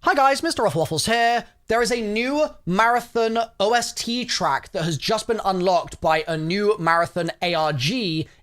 Hi guys, MrRoflWaffles here. There is a new Marathon OST track that has just been unlocked by a new Marathon ARG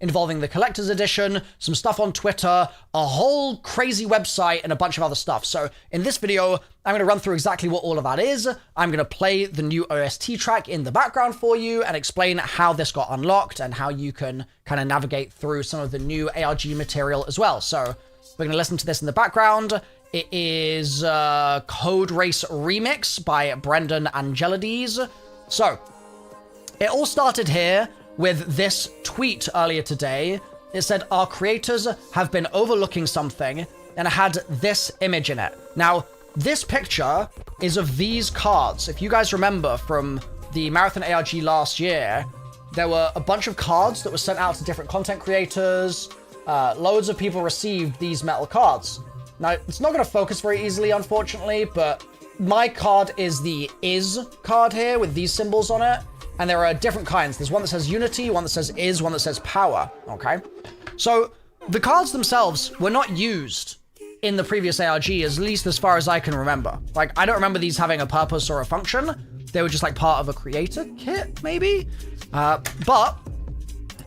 involving the Collector's Edition, some stuff on Twitter, a whole crazy website, and a bunch of other stuff. So in this video, I'm going to run through exactly what all of that is. I'm going to play the new OST track in the background for you and explain how this got unlocked and how you can kind of navigate through some of the new ARG material as well. So we're going to listen to this in the background. It is Code Race Remix by Brendan Angelides. So, it all started here with this tweet earlier today. It said, our creators have been overlooking something, and it had this image in it. Now, this picture is of these cards. If you guys remember from the Marathon ARG last year, there were a bunch of cards that were sent out to different content creators. Loads of people received these metal cards. Now, it's not going to focus very easily, unfortunately, but my card is the is card here with these symbols on it. And there are different kinds. There's one that says unity, one that says is, one that says power. Okay. So the cards themselves were not used in the previous ARG, at least as far as I can remember. Like, I don't remember these having a purpose or a function. They were just like part of a creator kit, maybe. But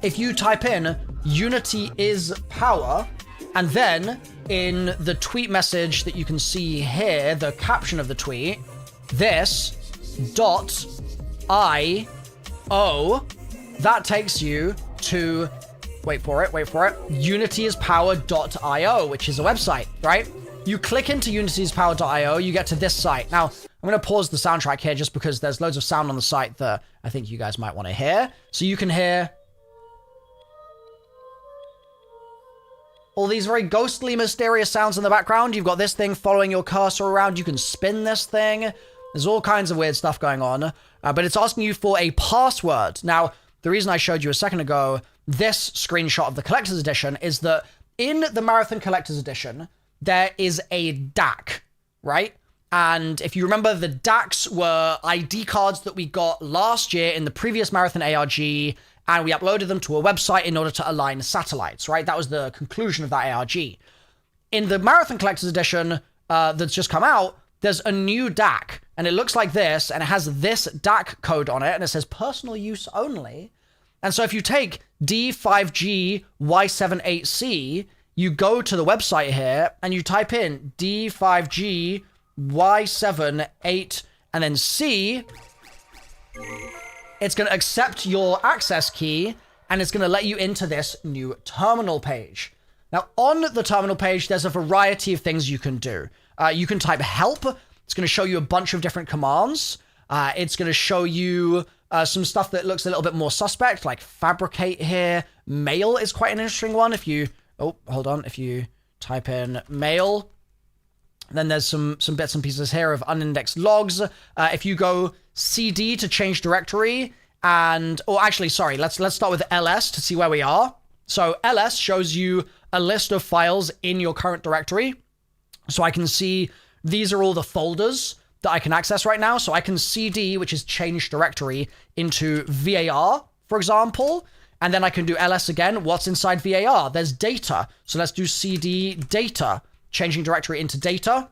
if you type in unity is power, and then in the tweet message that you can see here, the caption of the tweet, this dot I-O, that takes you to, wait for it, unityispower.io, which is a website, right? You click into unityispower.io, you get to this site. Now, I'm going to pause the soundtrack here just because there's loads of sound on the site that I think you guys might want to hear. So you can hear all these very ghostly, mysterious sounds in the background. You've got this thing following your cursor around. You can spin this thing. There's all kinds of weird stuff going on. But it's asking you for a password. Now, the reason I showed you a second ago this screenshot of the Collector's Edition is that in the Marathon Collector's Edition, there is a DAC, right? And if you remember, the DACs were ID cards that we got last year in the previous Marathon ARG, and we uploaded them to a website in order to align satellites, right? That was the conclusion of that ARG. In the Marathon Collector's Edition that's just come out, there's a new DAC, and it looks like this, and it has this DAC code on it, and it says personal use only. And so if you take D5G-Y78C, you go to the website here, and you type in D5G-Y78, and then C, it's going to accept your access key, and it's going to let you into this new terminal page. Now, on the terminal page, there's a variety of things you can do. You can type help. It's going to show you a bunch of different commands. It's going to show you some stuff that looks a little bit more suspect, like Fabricate here. Mail is quite an interesting one. If you, if you type in mail, then there's some bits and pieces here of unindexed logs. If you go CD to change directory, let's start with ls to see where we are. So ls shows you a list of files in your current directory. So I can see these are all the folders that I can access right now. So I can CD, which is change directory, into VAR, for example. And then I can do ls again. What's inside VAR? There's data. So let's do CD data, changing directory into data.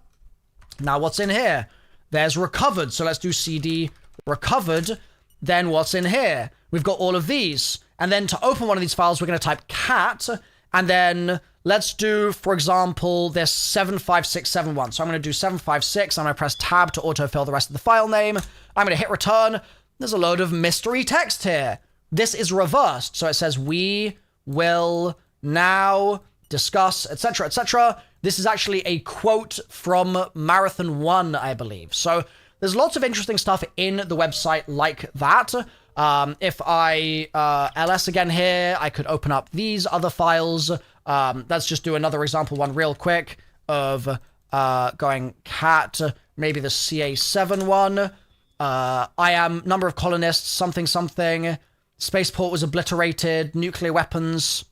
Now what's in here? There's recovered. So let's do CD recovered. Then what's in here? We've got all of these. And then to open one of these files, we're going to type cat. And then let's do, for example, this 75671. So I'm going to do 756. I'm going to press tab to autofill the rest of the file name. I'm going to hit return. There's a load of mystery text here. This is reversed. So it says, we will now discuss, etc., etc. This is actually a quote from Marathon 1, I believe. So there's lots of interesting stuff in the website like that. If I ls again here, I could open up these other files. Let's just do another example one real quick of going cat, maybe the CA7 one. I am number of colonists, something. Spaceport was obliterated, nuclear weapons.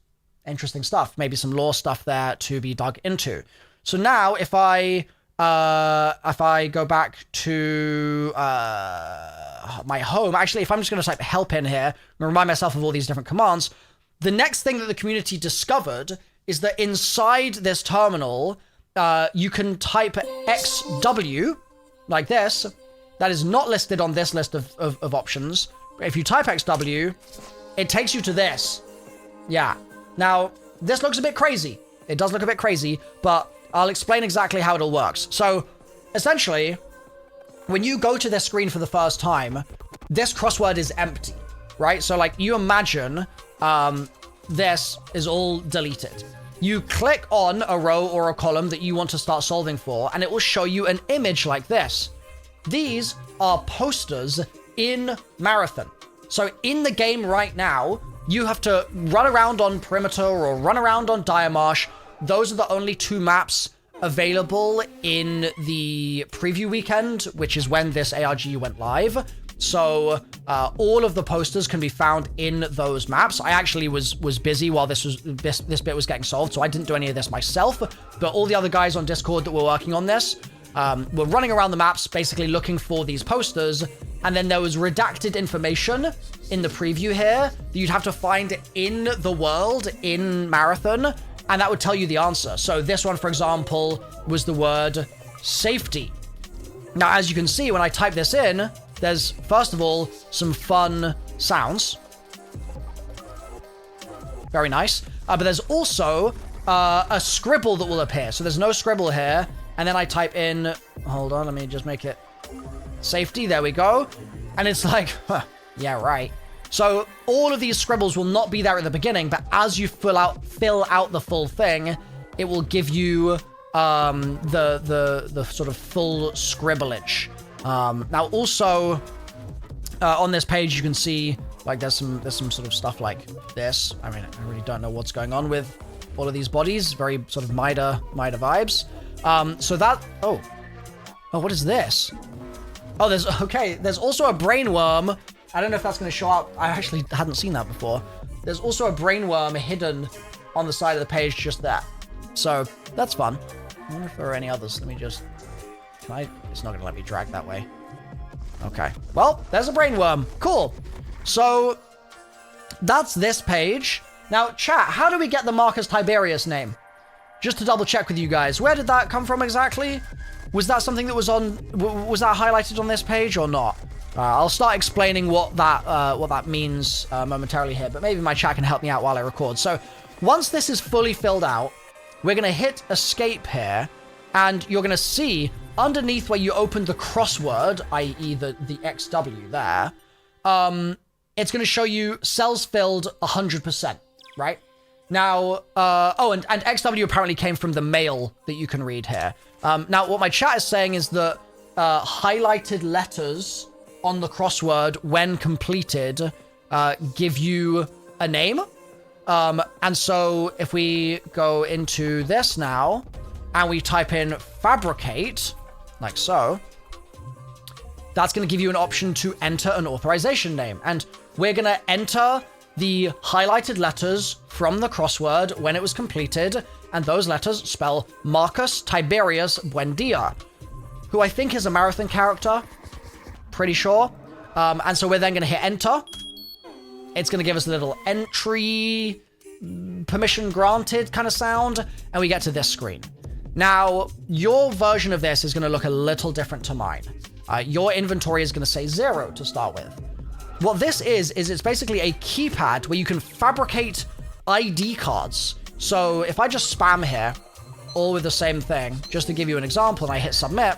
Interesting stuff. Maybe some lore stuff there to be dug into. So now if I go back to my home, actually, if I'm just going to type help in here and remind myself of all these different commands, the next thing that the community discovered is that inside this terminal, you can type XW like this. That is not listed on this list of options. If you type XW, it takes you to this. Yeah. Now, this looks a bit crazy. It does look a bit crazy, but I'll explain exactly how it all works. So, essentially, when you go to this screen for the first time, this crossword is empty, right? So, like, you imagine this is all deleted. You click on a row or a column that you want to start solving for, and it will show you an image like this. These are posters in Marathon. So in the game right now, you have to run around on Perimeter or run around on Diamarsh. Those are the only 2 maps available in the preview weekend, which is when this ARG went live. So all of the posters can be found in those maps. I actually was busy while this bit was getting solved, so I didn't do any of this myself. But all the other guys on Discord that were working on this were running around the maps, basically looking for these posters. And then there was redacted information in the preview here that you'd have to find in the world in Marathon, and that would tell you the answer. So this one, for example, was the word safety. Now, as you can see, when I type this in, there's, first of all, some fun sounds. Very nice. But there's also a scribble that will appear. So there's no scribble here. And then I type in, hold on, let me just make it safety. There we go. And it's like, huh, yeah, right. So all of these scribbles will not be there at the beginning, but as you fill out the full thing, it will give you the sort of full scribblage. Now also on this page you can see like there's some sort of stuff like this. I mean, I really don't know what's going on with all of these bodies. Very sort of Mida vibes. So that what is this? Oh, there's also a brainworm. I don't know if that's going to show up. I actually hadn't seen that before. There's also a brainworm hidden on the side of the page just there. So that's fun. I wonder if there are any others. Let me just... It's not going to let me drag that way. Okay. Well, there's a brainworm. Cool. So that's this page. Now, chat, how do we get the Marcus Tiberius name? Just to double check with you guys. Where did that come from exactly? Was that something that was that highlighted on this page or not? I'll start explaining what that means momentarily here, but maybe my chat can help me out while I record. So once this is fully filled out, we're going to hit escape here, and you're going to see underneath where you opened the crossword, i.e. the XW there, it's going to show you cells filled 100%, right? Now, and XW apparently came from the mail that you can read here. Now, what my chat is saying is that highlighted letters on the crossword, when completed, give you a name. And so if we go into this now, and we type in Fabricate, like so, that's going to give you an option to enter an authorization name. And we're going to enter the highlighted letters from the crossword when it was completed, and those letters spell Marcus Tiberius Buendia, who I think is a Marathon character, pretty sure. And so we're then going to hit enter. It's going to give us a little entry, permission granted kind of sound, and we get to this screen. Now, your version of this is going to look a little different to mine. Your inventory is going to say 0 to start with. What this is it's basically a keypad where you can fabricate ID cards. So if I just spam here, all with the same thing, just to give you an example, and I hit submit,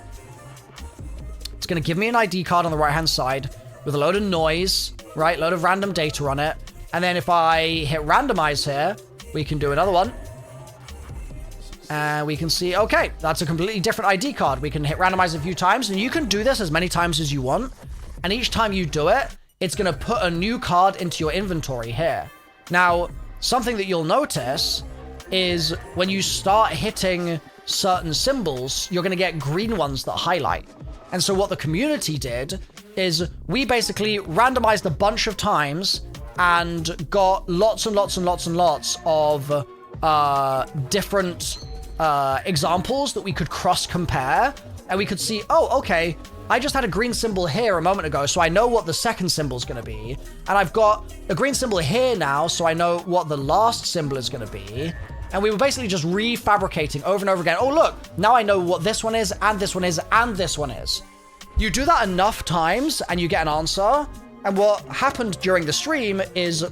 it's going to give me an ID card on the right-hand side with a load of noise, right? Load of random data on it. And then if I hit randomize here, we can do another one. And we can see, okay, that's a completely different ID card. We can hit randomize a few times, and you can do this as many times as you want. And each time you do it, it's going to put a new card into your inventory here. Now, something that you'll notice is when you start hitting certain symbols, you're going to get green ones that highlight. And so what the community did is we basically randomized a bunch of times and got lots and lots and lots and lots of different examples that we could cross-compare. And we could see, oh, okay, I just had a green symbol here a moment ago, so I know what the second symbol is going to be. And I've got a green symbol here now, so I know what the last symbol is going to be. And we were basically just refabricating over and over again. Oh, look, now I know what this one is, and this one is, and this one is. You do that enough times, and you get an answer. And what happened during the stream is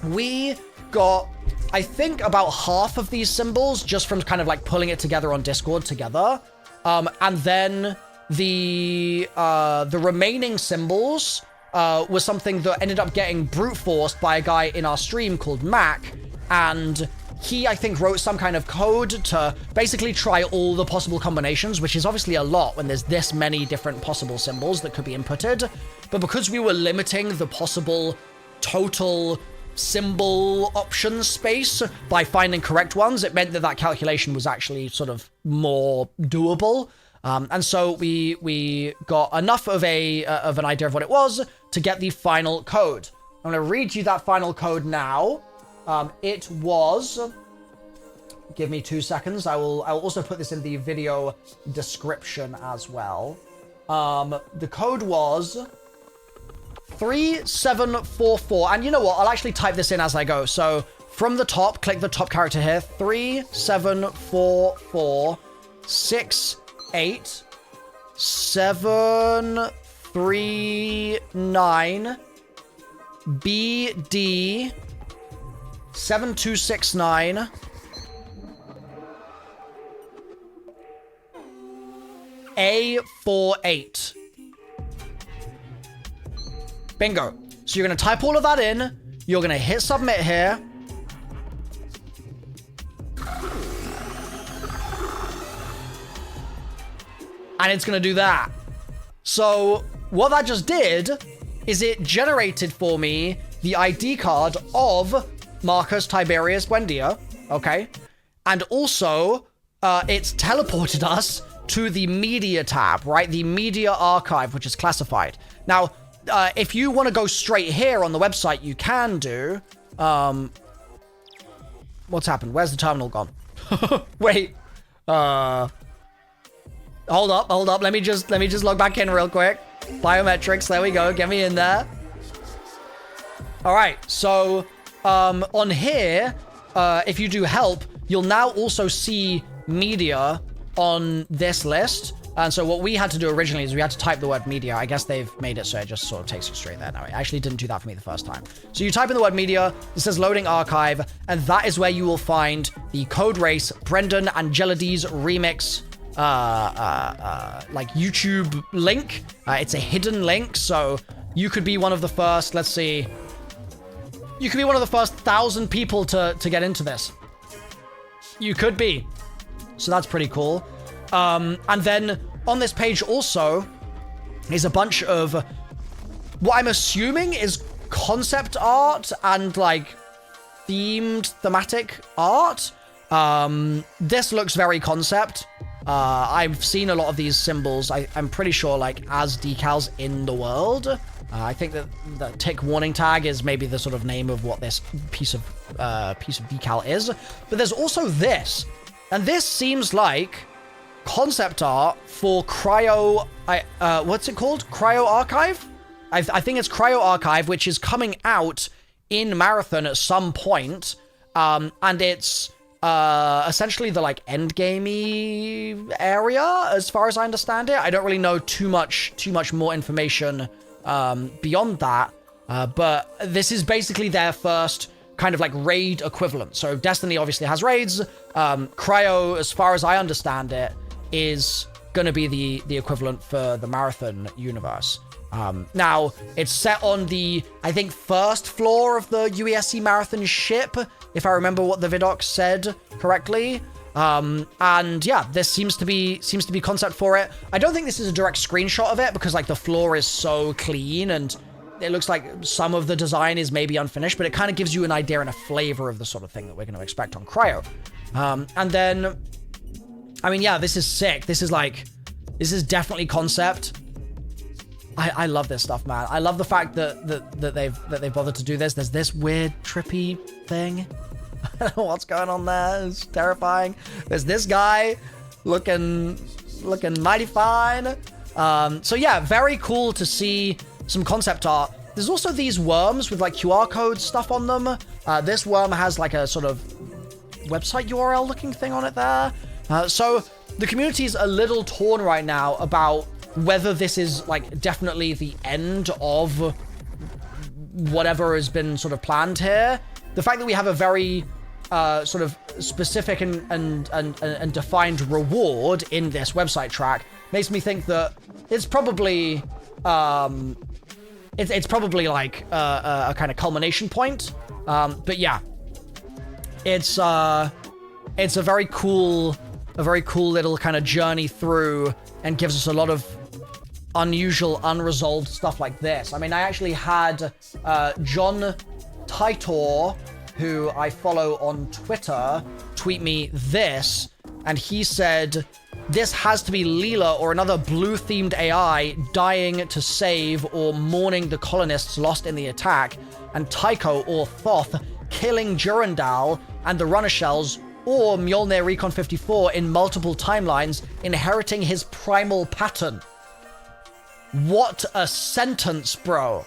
we got, I think, about half of these symbols just from kind of like pulling it together on Discord together. And then the remaining symbols was something that ended up getting brute forced by a guy in our stream called Mac. And he, I think, wrote some kind of code to basically try all the possible combinations, which is obviously a lot when there's this many different possible symbols that could be inputted. But because we were limiting the possible total symbol option space by finding correct ones, it meant that that calculation was actually sort of more doable. And so we got enough of an idea of what it was to get the final code. I'm going to read you that final code now. It was, give me 2 seconds. I will also put this in the video description as well. The code was 3744. And you know what? I'll actually type this in as I go. So from the top, click the top character here. 374468739 BD 7269 A48. Bingo. So you're going to type all of that in. You're going to hit submit here. And it's going to do that. So what that just did is it generated for me the ID card of Marcus Tiberius Buendia, okay? And also, it's teleported us to the media tab, right? The media archive, which is classified. Now, if you want to go straight here on the website, you can do. What's happened? Where's the terminal gone? Wait. Hold up. Let me just log back in real quick. Biometrics. There we go. Get me in there. All right. So, on here, if you do help, you'll now also see media on this list. And so what we had to do originally is we had to type the word media. I guess they've made it so it just sort of takes you straight there now. It actually didn't do that for me the first time. So you type in the word media, it says loading archive, and that is where you will find the Code Race Brendan Angelides remix like YouTube link. It's a hidden link, so you could be one of the first, let's see, you could be one of the first 1,000 people to get into this. You could be. So that's pretty cool. And then on this page also is a bunch of what I'm assuming is concept art and like thematic art. This looks very concept. I've seen a lot of these symbols. I'm pretty sure like as decals in the world. I think that the tick warning tag is maybe the sort of name of what this piece of decal is. But there's also this, and this seems like concept art for Cryo. What's it called? Cryo Archive. I think it's Cryo Archive, which is coming out in Marathon at some point, and it's essentially the like end gamey area, as far as I understand it. I don't really know too much more information beyond that, but this is basically their first kind of like raid equivalent. So Destiny obviously has raids. Cryo, as far as I understand it, is going to be the equivalent for the Marathon universe. Now, it's set on the, I think, first floor of the UESC Marathon ship, if I remember what the vidoc said correctly. And yeah, this seems to be concept for it. I don't think this is a direct screenshot of it because like the floor is so clean and it looks like some of the design is maybe unfinished, but it kind of gives you an idea and a flavor of the sort of thing that we're going to expect on Cryo. And then, I mean, yeah, this is sick. This is definitely concept. I love this stuff, man. I love the fact that they've bothered to do this. There's this weird trippy thing. I don't know what's going on there. It's terrifying. There's this guy looking mighty fine. So yeah, very cool to see some concept art. There's also these worms with like QR code stuff on them. This worm has like a sort of website URL looking thing on it there. So the community's a little torn right now about whether this is like definitely the end of whatever has been sort of planned here. The fact that we have a very sort of specific and defined reward in this website track makes me think that it's probably it's probably like a kind of culmination point. But yeah, it's a very cool little kind of journey through, and gives us a lot of unusual, unresolved stuff like this. I mean, I actually had John Titor, who I follow on Twitter, tweet me this, and he said, "This has to be Leela or another blue-themed AI dying to save or mourning the colonists lost in the attack, and Tycho or Thoth killing Durandal and the Runnershells, or Mjolnir Recon 54 in multiple timelines, inheriting his primal pattern." What a sentence, bro.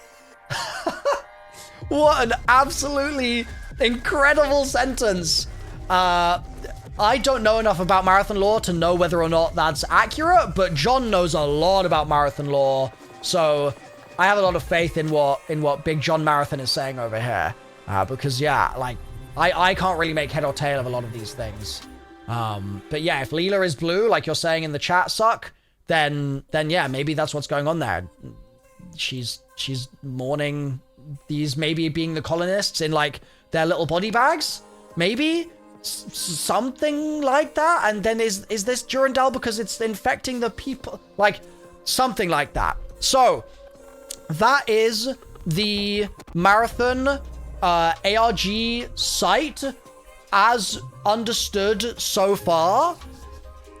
What an absolutely incredible sentence. I don't know enough about Marathon lore to know whether or not that's accurate, but John knows a lot about Marathon lore, so I have a lot of faith in what Big John Marathon is saying over here. Because yeah, like I can't really make head or tail of a lot of these things. But yeah, if Leela is blue, like you're saying in the chat, Suck, then yeah, maybe that's what's going on there. She's mourning these maybe being the colonists in like their little body bags, maybe something like that. And then is this Durandal because it's infecting the people, like something like that. So that is the Marathon ARG site as understood so far.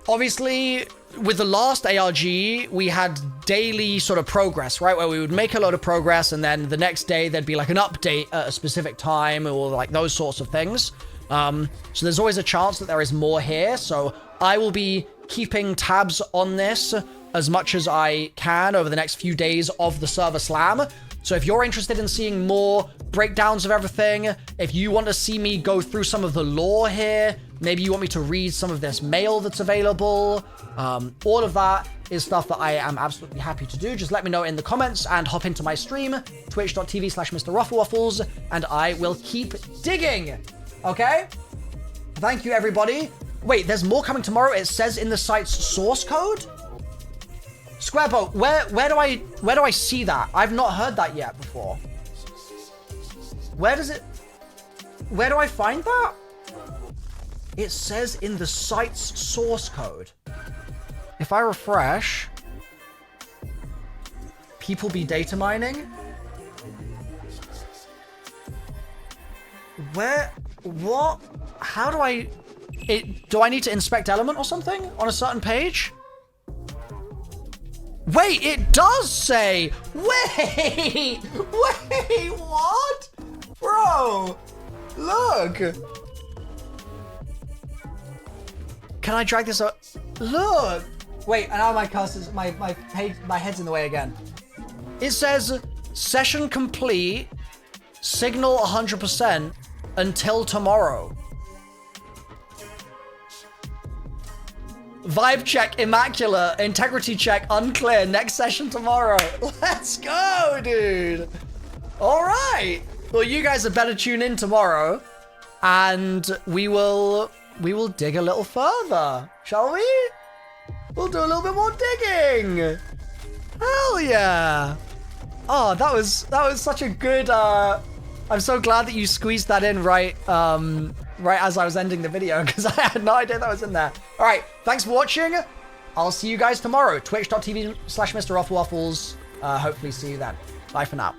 Obviously, with the last ARG, we had daily sort of progress, right? Where we would make a lot of progress, and then the next day there'd be like an update at a specific time, or like those sorts of things. So there's always a chance that there is more here. So I will be keeping tabs on this as much as I can over the next few days of the server slam. So if you're interested in seeing more breakdowns of everything, if you want to see me go through some of the lore here, maybe you want me to read some of this mail that's available, all of that is stuff that I am absolutely happy to do. Just let me know in the comments and hop into my stream, twitch.tv/MrRoflWaffles, and I will keep digging. Okay? Thank you, everybody. Wait, there's more coming tomorrow. It says in the site's source code? Squareboat, where do I see that? I've not heard that yet before. Where do I find that? It says in the site's source code. If I refresh, people be data mining. What? How do I, do I need to inspect element or something on a certain page? Wait, it does say, wait, what? Bro, look. Can I drag this up? Look. Wait, and now my cursor's, my head's in the way again. It says, session complete, signal 100% until tomorrow. Vibe check immaculate, integrity check unclear, next session tomorrow. Let's go, dude. All right. Well, you guys had better tune in tomorrow, and we will dig a little further, shall we? We'll do a little bit more digging. Hell yeah. Oh, that was such a good, I'm so glad that you squeezed that in right as I was ending the video, because I had no idea that was in there. All right, thanks for watching. I'll see you guys tomorrow. Twitch.tv/MrRoflWaffles. Hopefully see you then. Bye for now.